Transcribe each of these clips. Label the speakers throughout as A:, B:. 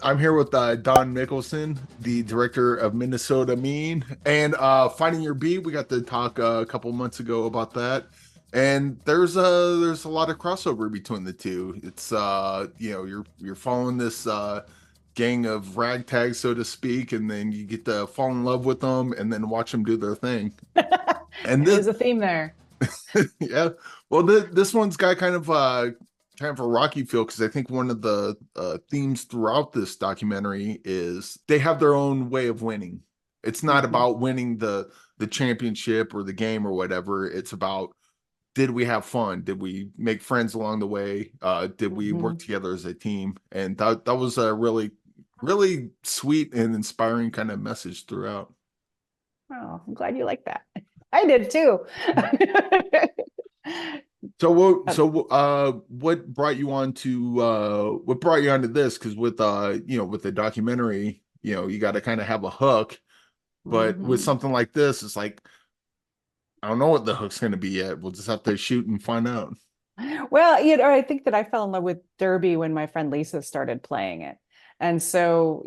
A: I'm here with Dawn Mikkelsen, the director of Minnesota Mean and Finding Your Beat. We got to talk a couple months ago about that, and there's a lot of crossover between the two. It's you're following this gang of ragtag, so to speak, and then you get to fall in love with them, and then watch them do their thing. And
B: There
A: this
B: is a theme there.
A: yeah. Well, this one's got kind of a rocky feel because I think one of the themes throughout this documentary is they have their own way of winning. It's not
B: Hmm.
A: about winning the championship or the game or whatever. It's about, did we have fun? Did we make friends along the way? Did we work
B: Hmm.
A: together as a team? And that was a really sweet and inspiring kind of message throughout.
B: Oh, I'm glad you like that. I did too.
A: What brought you on to what brought you onto this? Because with with the documentary, you got to kind of have a hook, but with
B: Hmm.
A: something like this, it's like I don't know what the hook's going to be yet. We'll just have to shoot and find out.
B: Well, I think that I fell in love with Derby when my friend Lisa started playing it. And so,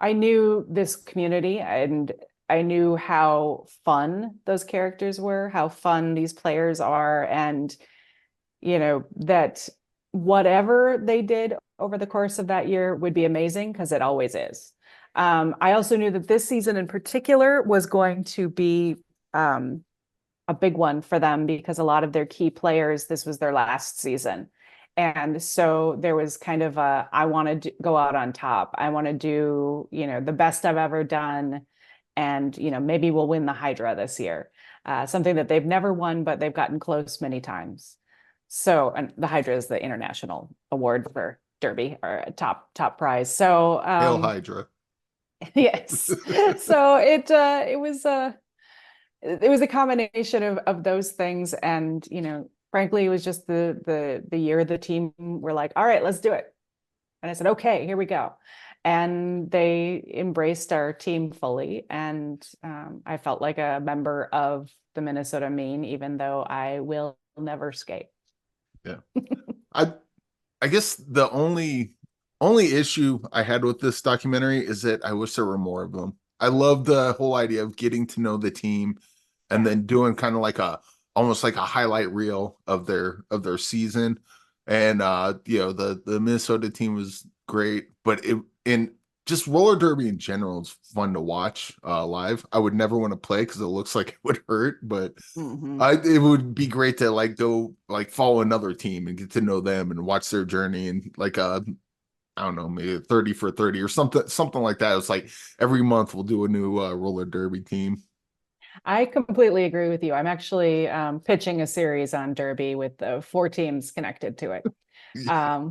B: I knew this community and I knew how fun those characters were, how fun these players are, and that whatever they did over the course of that year would be amazing because it always is. I also knew that this season in particular was going to be um, a big one for them because a lot of their key players, this was their last season. And so there was kind of I want to go out on top. I want to do, the best I've ever done. And, maybe we'll win the Hydra this year. Something that they've never won, but they've gotten close many times. So, and the Hydra is the international award for Derby or a top prize. So,
A: Hail Hydra.
B: yes. So it was a combination of those things, and frankly, it was just the year the team were like, all right, let's do it. And I said, okay, here we go. And they embraced our team fully, and I felt like a member of the Minnesota Mean, even though I will never skate.
A: Yeah. I I guess the only issue I had with this documentary is that I wish there were more of them. I love the whole idea of getting to know the team and
B: Yeah.
A: then doing kind of like a almost like a highlight reel of their season. And the Minnesota team was great, but it in just roller derby in general is fun to watch live. I would never want to play because it looks like it would hurt, but
B: Hmm.
A: it would be great to like go like follow another team and get to know them and watch their journey and like I don't know, maybe 30 for 30 or something like that. It's like every month we'll do a new roller derby team.
B: I completely agree with you. I'm actually pitching a series on Derby with four teams connected to it.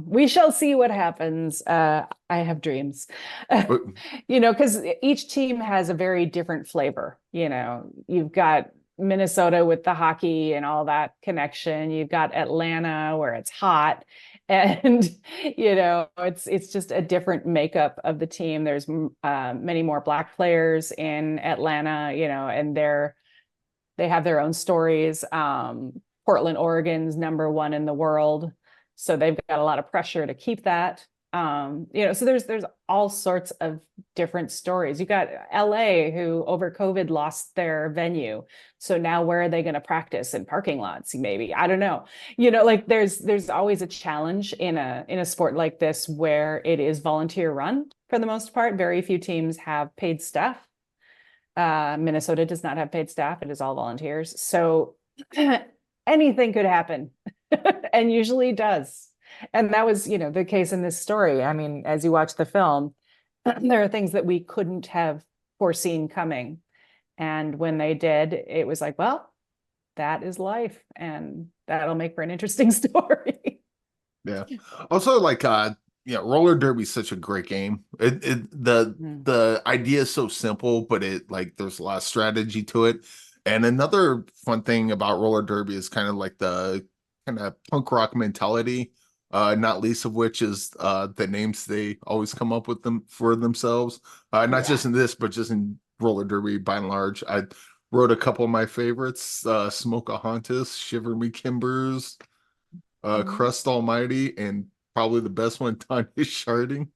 B: We shall see what happens. I have dreams,
A: But
B: because each team has a very different flavor. You've got Minnesota with the hockey and all that connection. You've got Atlanta where it's hot, and it's just a different makeup of the team. There's many more Black players in Atlanta, and they have their own stories. Portland, Oregon's number one in the world, so they've got a lot of pressure to keep that. So there's all sorts of different stories. You got LA, who over COVID lost their venue, so now where are they going to practice? In parking lots, maybe. I don't know. Like there's always a challenge in a sport like this where it is volunteer run for the most part. Very few teams have paid staff. Minnesota does not have paid staff. It is all volunteers. So anything could happen and usually does. And that was, the case in this story. I mean, as you watch the film, there are things that we couldn't have foreseen coming. And when they did, it was like, well, that is life. And that'll make for an interesting story.
A: yeah. Also like roller derby is such a great game.
B: Mm.
A: The idea is so simple, but it like there's a lot of strategy to it. And another fun thing about roller derby is kind of like the kind of punk rock mentality, not least of which is the names they always come up with them for themselves. Not
B: Yeah.
A: just in this, but just in roller derby by and large. I wrote a couple of my favorites, Smoke a Shiver Me Kimbers,
B: Mhm.
A: Crust Almighty, and probably the best one, Tanya Sharding.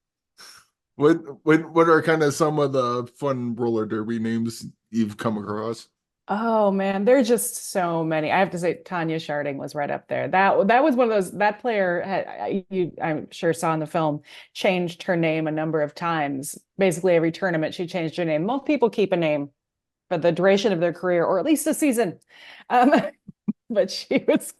A: What are kind of some of the fun roller derby names you've come across?
B: Oh man, there's just so many. I have to say, Tanya Sharding was right up there. That was one of those. That player I'm sure saw in the film, changed her name a number of times. Basically, every tournament she changed her name. Most people keep a name for the duration of their career, or at least a season. Um, but she was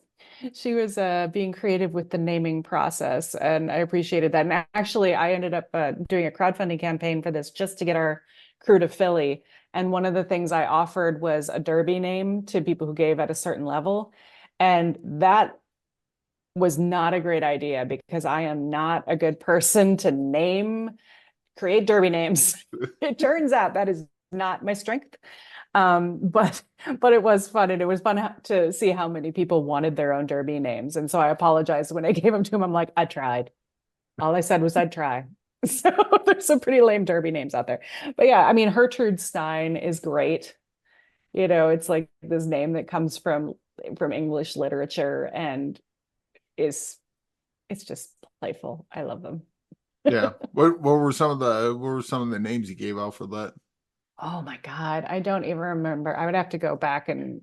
B: being creative with the naming process, and I appreciated that. And actually, I ended up doing a crowdfunding campaign for this just to get our crew to Philly. And one of the things I offered was a derby name to people who gave at a certain level. And that was not a great idea because I am not a good person to create derby names. It turns out that is not my strength. But it was fun, and it was fun to see how many people wanted their own derby names. And so I apologized when I gave them to him. I'm like, I tried. All I said was I'd try. So there's some pretty lame derby names out there. But yeah, I mean, Gertrude Stein is great. It's like this name that comes from English literature and is it's just playful. I love them.
A: Yeah. What were some of the names you gave out for that?
B: Oh my God, I don't even remember. I would have to go back and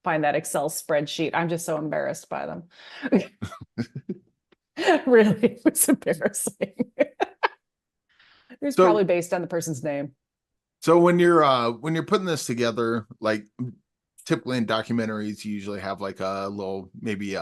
B: find that Excel spreadsheet. I'm just so embarrassed by them. Really, it was embarrassing. It was probably
A: So
B: based on the person's name.
A: so when you're putting this together, like typically in documentaries, you usually have like a little maybe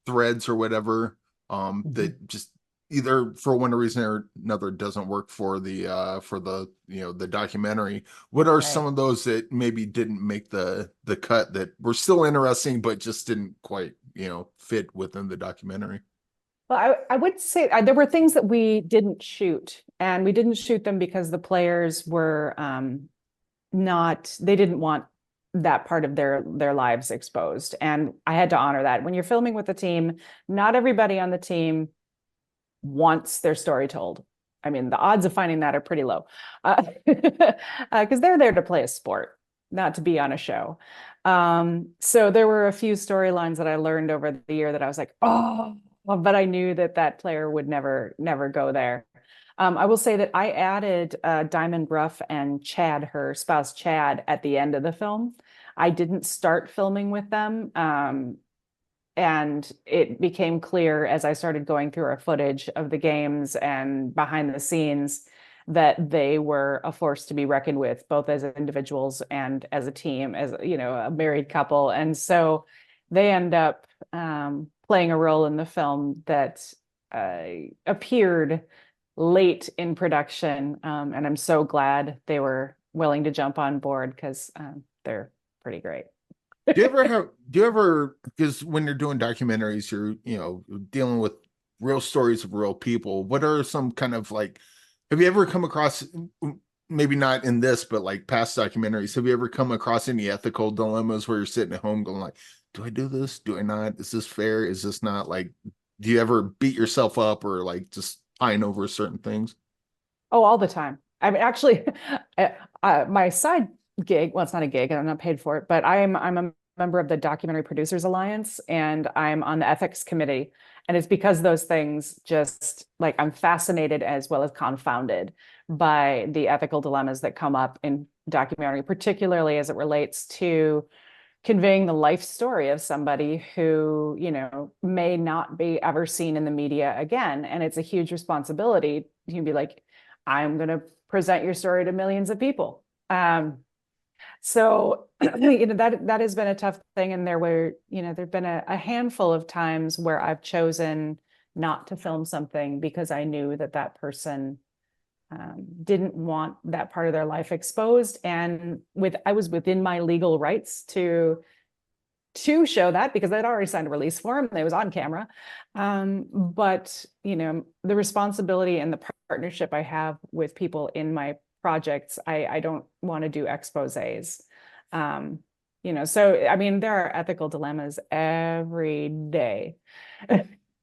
A: threads or whatever
B: Mhm.
A: that just either for one reason or another doesn't work for the documentary. What are
B: Right.
A: some of those that maybe didn't make the cut that were still interesting but just didn't quite fit within the documentary?
B: Well, I would say there were things that we didn't shoot, and we didn't shoot them because the players were they didn't want that part of their lives exposed. And I had to honor that. When you're filming with a team, not everybody on the team wants their story told. I mean, the odds of finding that are pretty low because they're there to play a sport, not to be on a show. So there were a few storylines that I learned over the year that I was like, oh, well, but I knew that that player would never go there. I will say that I added Diamond Ruff and Chad, her spouse Chad, at the end of the film. I didn't start filming with them. And it became clear as I started going through our footage of the games and behind the scenes that they were a force to be reckoned with, both as individuals and as a team, as a married couple. And so they end up playing a role in the film that appeared late in production. And I'm so glad they were willing to jump on board because they're pretty great.
A: Because when you're doing documentaries, you're, dealing with real stories of real people. What are some kind of like, have you ever come across, maybe not in this, but like past documentaries, have you ever come across any ethical dilemmas where you're sitting at home going like, do I do this? Do I not? Is this fair? Is this not like, do you ever beat yourself up or like just pine over certain things?
B: Oh, all the time. I mean, actually, my side gig, well, it's not a gig, and I'm not paid for it, but I'm a member of the Documentary Producers Alliance, and I'm on the ethics committee. And it's because those things just like I'm fascinated as well as confounded by the ethical dilemmas that come up in documentary, particularly as it relates to conveying the life story of somebody who, may not be ever seen in the media again. And it's a huge responsibility. You can be like, I'm going to present your story to millions of people. So, that has been a tough thing. And there've been a handful of times where I've chosen not to film something because I knew that that person didn't want that part of their life exposed. And I was within my legal rights to show that because I'd already signed a release form and it was on camera. But the responsibility and the partnership I have with people in my projects, I don't want to do exposés. So I mean, there are ethical dilemmas every day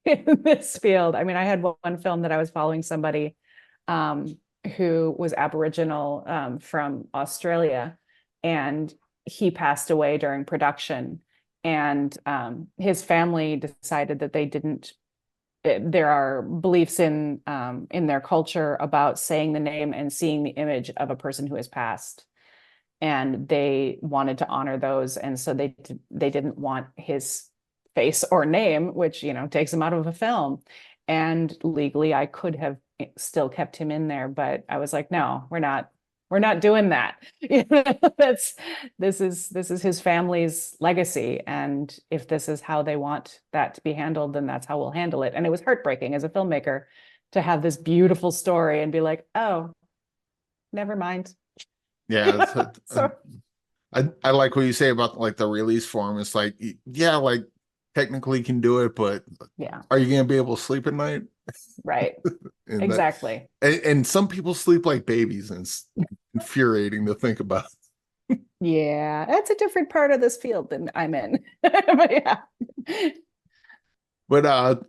B: in this field. I mean, I had one film that I was following somebody who was Aboriginal from Australia, and he passed away during production. And his family decided that they didn't there are beliefs in their culture about saying the name and seeing the image of a person who has passed, and they wanted to honor those, and so they didn't want his face or name, which takes him out of a film. And legally, I could have still kept him in there, but I was like, no, we're not doing that. That's this is his family's legacy, and if this is how they want that to be handled, then that's how we'll handle it. And it was heartbreaking as a filmmaker to have this beautiful story and be like, oh, never mind.
A: Yeah,
B: So
A: I like what you say about like the release form. It's like, yeah, like technically can do it, but
B: yeah,
A: are you gonna be able to sleep at night?
B: right,
A: And that,
B: exactly.
A: and some people sleep like babies, and it's infuriating to think about.
B: Yeah, that's a different part of this field than I'm in. But yeah.
A: But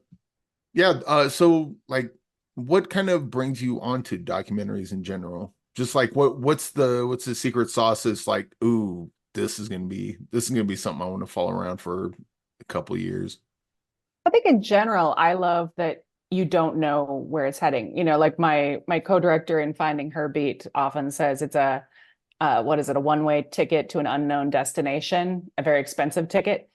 A: yeah, so like what kind of brings you onto documentaries in general? Just like what's the secret sauce is like, ooh, this is gonna be something I want to follow around for a couple of years.
B: I think in general, I love that you don't know where it's heading. Like my co-director in Finding Her Beat often says it's a what is it, a one-way ticket to an unknown destination, a very expensive ticket.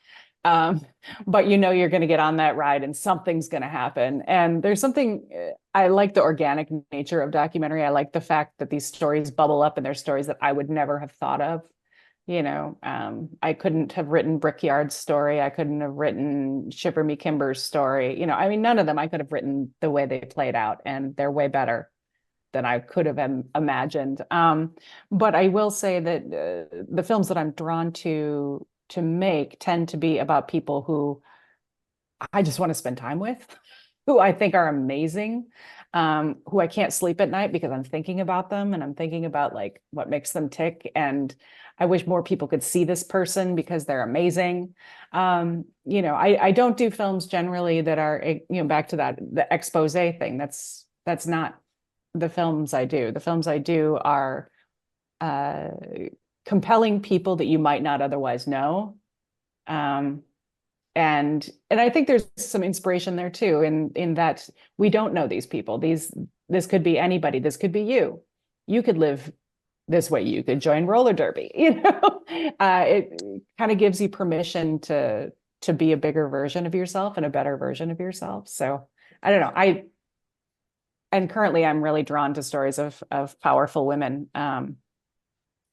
B: Um, but you're going to get on that ride and something's going to happen. And there's something, I like the organic nature of documentary. I like the fact that these stories bubble up and they're stories that I would never have thought of. I couldn't have written Brickyard's story. I couldn't have written Shiver Me Kimber's story. I mean, none of them I could have written the way they played out, and they're way better than I could have imagined. But I will say that the films that I'm drawn to make tend to be about people who I just want to spend time with, who I think are amazing, who I can't sleep at night because I'm thinking about them and I'm thinking about like what makes them tick. And I wish more people could see this person because they're amazing. I don't do films generally that are, back to the expose thing. That's not the films I do. The films I do are uh, compelling people that you might not otherwise know. Um, and I think there's some inspiration there too, in that we don't know these people. This could be anybody. This could be you. You could live this way. You could join roller derby. It kind of gives you permission to be a bigger version of yourself and a better version of yourself. So I don't know. And currently I'm really drawn to stories of powerful women.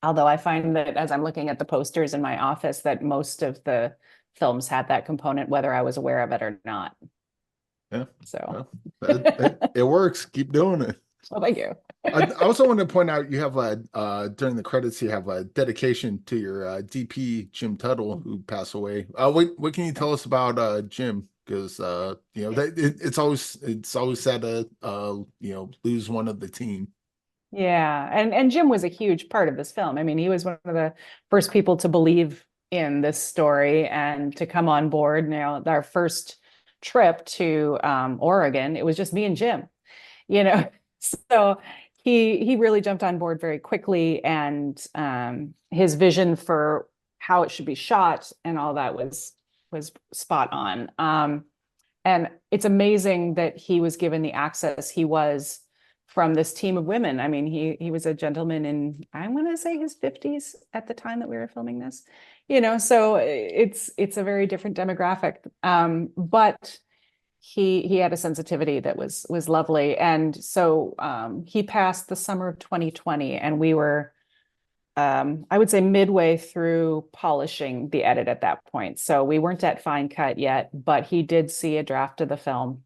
B: Although I find that as I'm looking at the posters in my office, that most of the films had that component, whether I was aware of it or not.
A: Yeah.
B: So
A: Well, it works. Keep doing it.
B: well, thank you.
A: I also want to point out you have during the credits you have a dedication to your DP Jim Tuttle who passed away. What can you tell us about Jim? Because it's always sad to lose one of the team.
B: Yeah, and Jim was a huge part of this film. I mean, he was one of the first people to believe in this story and to come on board. Our first trip to Oregon, it was just me and Jim. you know so he really jumped on board very quickly, and his vision for how it should be shot and all that was spot on. And it's amazing that he was given the access he was from this team of women. I mean, he was a gentleman in, I want to say, his 50s at the time that we were filming this. So it's a very different demographic. But he had a sensitivity that was lovely. And so he passed the summer of 2020, and we were I would say midway through polishing the edit at that point. So we weren't at fine cut yet, but he did see a draft of the film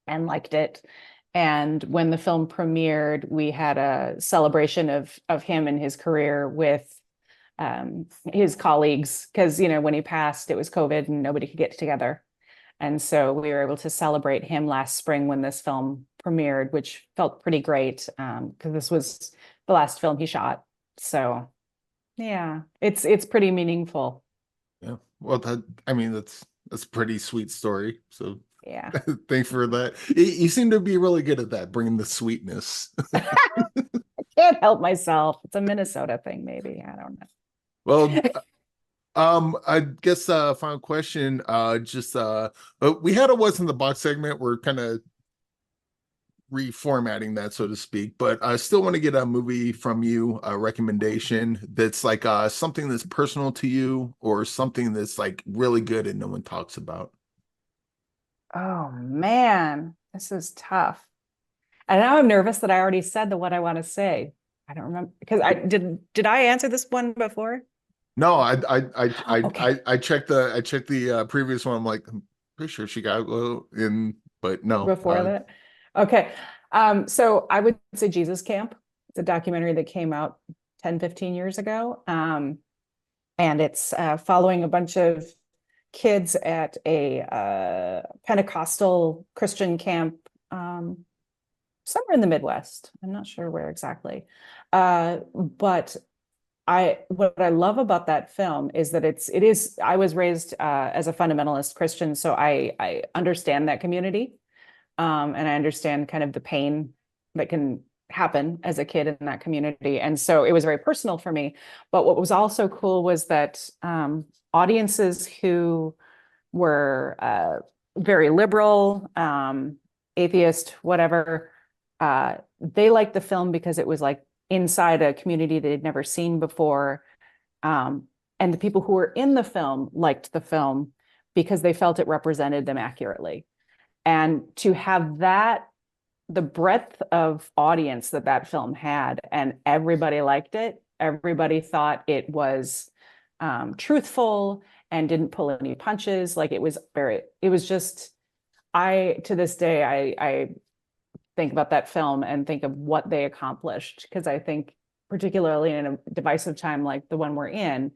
B: and liked it. And when the film premiered, we had a celebration of him and his career with his colleagues, because when he passed, it was COVID and nobody could get together. And so we were able to celebrate him last spring when this film premiered, which felt pretty great, because this was the last film he shot. So yeah, it's pretty meaningful.
A: Yeah. Well, that's a pretty sweet story. So
B: Yeah.
A: thanks for that. You seem to be really good at that, bringing the sweetness.
B: Can't help myself. It's a Minnesota thing, maybe. I don't know.
A: Well, I guess final question. We had a what's in the box segment. We're kind of reformatting that, so to speak, but I still want to get a movie from you, a recommendation that's like something that's personal to you or something that's like really good and no one talks about.
B: Oh man, this is tough. And now I'm nervous that I already said the what I want to say. I don't remember because I did I answer this one before?
A: No, I
B: Okay.
A: checked the previous one. I'm like, I'm pretty sure she got in, but no.
B: Before that. Okay. So I would say Jesus Camp. It's a documentary that came out 10, 15 years ago. And it's following a bunch of kids at a Pentecostal Christian camp somewhere in the Midwest. I'm not sure where exactly. But what I love about that film is that it is I was raised as a fundamentalist Christian, so I understand that community. And I understand kind of the pain that can happen as a kid in that community. And so it was very personal for me. But what was also cool was that audiences who were very liberal, atheist, whatever, they liked the film because it was like inside a community they'd never seen before. And the people who were in the film liked the film because they felt it represented them accurately. And to have that, the breadth of audience that that film had, and everybody liked it, everybody thought it was truthful and didn't pull any punches. Like it was just, to this day, I think about that film and think of what they accomplished. Because I think, particularly in a divisive time like the one we're in,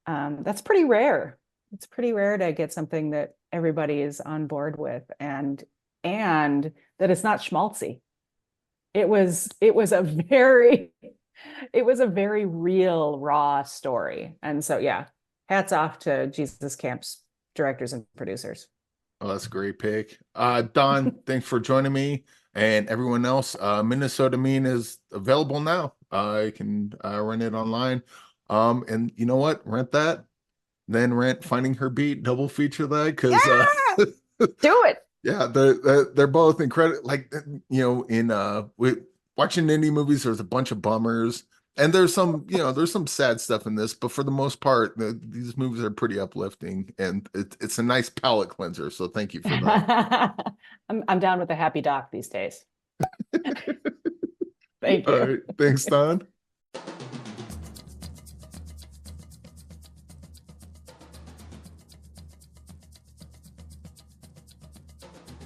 B: that's pretty rare. It's pretty rare to get something that everybody is on board with, and that it's not schmaltzy. It was a very it was a very real raw story. And so yeah, hats off to Jesus Camp's directors and producers.
A: Oh, that's a great pick. Don, thanks for joining me and everyone else. Minnesota Mean is available now. You can rent it online. And you know what? Rent that, then rent Finding Her Beat, double feature that because
B: Yeah, do it.
A: yeah, they're both incredible. Like in watching indie movies, there's a bunch of bummers, and there's some sad stuff in this, but for the most part, these movies are pretty uplifting, and it's a nice palate cleanser. So thank you for that.
B: I'm down with a happy doc these days. Thank
A: All
B: you.
A: right, thanks, Don.